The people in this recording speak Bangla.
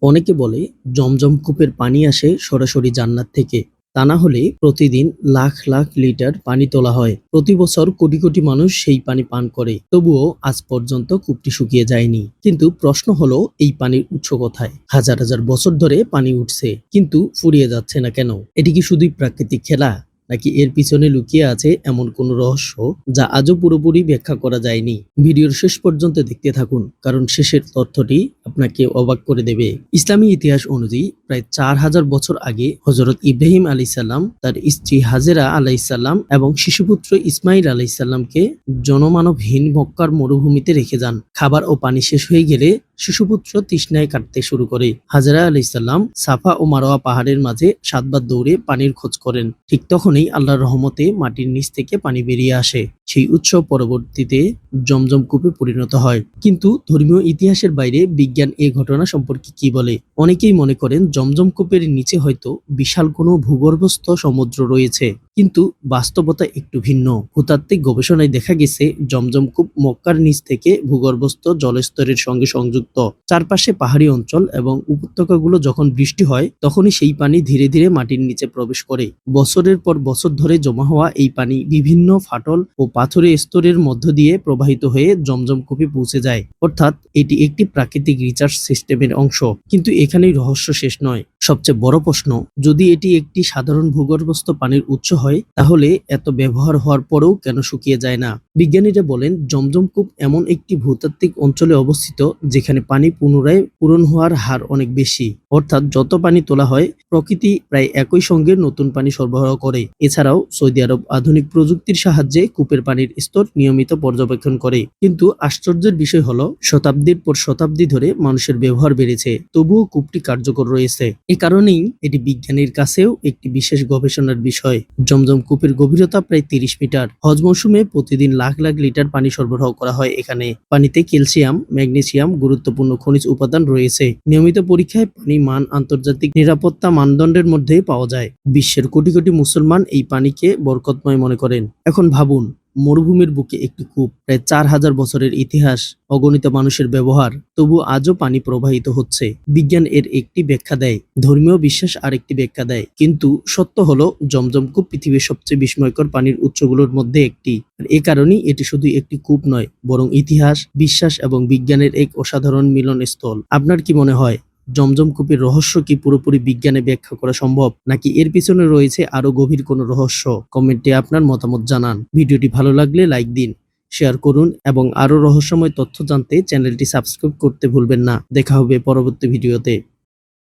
অনেকে বলে জমজম কূপের পানি আসে সরাসরি জান্নাত থেকে। তা না হলে প্রতিদিন লাখ লাখ লিটার পানি তোলা হয়। প্রতি বছর কোটি কোটি মানুষ সেই পানি পান করে। তবুও আজ পর্যন্ত কূপটি শুকিয়ে যায়নি। কিন্তু প্রশ্ন হলো, এই পানির উৎস কোথায়? হাজার হাজার বছর ধরে পানি উঠছে, কিন্তু ফুরিয়ে যাচ্ছে না কেন? এটি কি শুধুই প্রাকৃতিক খেলা, নাকি এর পিছনে লুকিয়ে আছে এমন কোনো রহস্য যা আজও পুরোপুরি ব্যাখ্যা করা যায়নি? ভিডিওর শেষ পর্যন্ত দেখতে থাকুন, কারণ শেষের তথ্যটি আপনাকে অবাক করে দেবে। ইসলামী ইতিহাস অনুযায়ী প্রায় 4000 বছর আগে হযরত ইব্রাহিম আলাইহিসসালাম তার স্ত্রী হাজেরা আলাইহিসসালাম এবং শিশুপুত্র ইসমাইল আলাইহিসসালামকে জনমানবহীন মক্কার মরুভূমিতে রেখে যান। খাবার ও পানি শেষ হয়ে গেলে শিশুপুত্র তৃষ্ণায় কাটতে শুরু করে। হাজেরা আলাইহিসসালাম সাফা ও মারওয়া পাহাড়ের মাঝে 7 বার দৌড়ে পানির খোঁজ করেন। ঠিক তখনই আল্লাহর রহমতে মাটির নিচ থেকে পানি বেরিয়ে আসে। সেই উৎস পরবর্তীতে জমজম কূপে পরিণত হয়। কিন্তু ধর্মীয় ইতিহাসের বাইরে বিজ্ঞান এই ঘটনা সম্পর্কে কি বলে? অনেকেই মনে করেন জমজম কূপের নিচে হয়তো বিশাল কোনো ভূগর্ভস্থ সমুদ্র রয়েছে, কিন্তু বাস্তবতা একটু ভিন্ন। ভূতাত্ত্বিক গবেষণায় দেখা গেছে জমজম কূপ মক্কার নিচ থেকে ভূগর্ভস্থ জলস্তরের সঙ্গে সংযুক্ত। চারপাশে পাহাড়ি অঞ্চল এবং উপত্যকাগুলো যখন বৃষ্টি হয় তখনই সেই পানি ধীরে ধীরে মাটির নিচে প্রবেশ করে। বছরের পর বছর ধরে জমা হওয়া এই পানি বিভিন্ন ফাটল ও পাথুরে স্তরের মধ্য দিয়ে প্রবাহিত হয়ে জমজম কূপে পৌঁছে যায়। অর্থাৎ এটি একটি প্রাকৃতিক রিচার্জ সিস্টেমের অংশ। কিন্তু এখানেই রহস্য শেষ নয়। সবচেয়ে বড় প্রশ্ন, যদি এটি একটি সাধারণ ভূগর্ভস্থ পানির উৎস হয়, তাহলে এত ব্যবহার হওয়ার পরেও কেন শুকিয়ে যায় না? বিজ্ঞানীরা বলেন জমজম কূপ এমন একটি ভূতাত্ত্বিক অঞ্চলে অবস্থিত যেখানে পানি পুনরায় পূরণ হওয়ার হার অনেক বেশি। অর্থাৎ যত পানি তোলা হয়, প্রকৃতি প্রায় একই সঙ্গে নতুন পানি সরবরাহ করে। এছাড়াও সৌদি আরব আধুনিক প্রযুক্তির সাহায্যে কূপের পানির স্তর নিয়মিত পর্যবেক্ষণ করে। কিন্তু আশ্চর্যের বিষয় হলো, শতাব্দীর পর শতাব্দী ধরে মানুষের ব্যবহার বেড়েছে, তবুও কূপটি কার্যকর রয়েছে। এ কারণেই এটি বিজ্ঞানীর কাছেও একটি বিশেষ গবেষণার বিষয়। জমজম কূপের গভীরতা প্রায় 30 মিটার। হজ মৌসুমে প্রতিদিন লাখ লাখ লিটার পানি সরবরাহ করা হয় এখানে। পানিতে ক্যালসিয়াম, ম্যাগনেসিয়াম গুরুত্বপূর্ণ খনিজ উপাদান রয়েছে। নিয়মিত পরীক্ষায় পানি মান আন্তর্জাতিক নিরাপত্তা মানদণ্ডের মধ্যে পাওয়া যায়। বিশ্বের কোটি কোটি মুসলমান এই পানিকে বরকতময় মনে করেন। এখন ভাবুন, মরুভূমির বুকে একটি কূপ, প্রায় 4000 বছরের ইতিহাস, অগণিত মানুষের ব্যবহার, তবু আজও পানি প্রবাহিত হচ্ছে। বিজ্ঞান এর একটি ব্যাখ্যা দেয়, ধর্মীয় বিশ্বাস আরেকটি ব্যাখ্যা দেয়। কিন্তু সত্য হলো, জমজম কূপ পৃথিবীর সবচেয়ে বিস্ময়কর পানির উৎসগুলোর মধ্যে একটি। আর এ কারণেই এটি শুধু একটি কূপ নয়, বরং ইতিহাস, বিশ্বাস এবং বিজ্ঞানের এক অসাধারণ মিলনস্থল। আপনার কি মনে হয়, জমজম কূপের রহস্য কি পুরোপুরি বিজ্ঞানে ব্যাখ্যা করা সম্ভব, নাকি এর পিছনে রয়েছে আরো গভীর কোনো রহস্য? কমেন্টে আপনার মতামত জানান। ভিডিওটি ভালো লাগলে লাইক দিন, শেয়ার করুন এবং আরো রহস্যময় তথ্য জানতে চ্যানেলটি সাবস্ক্রাইব করতে ভুলবেন না। দেখা হবে পরবর্তী ভিডিওতে।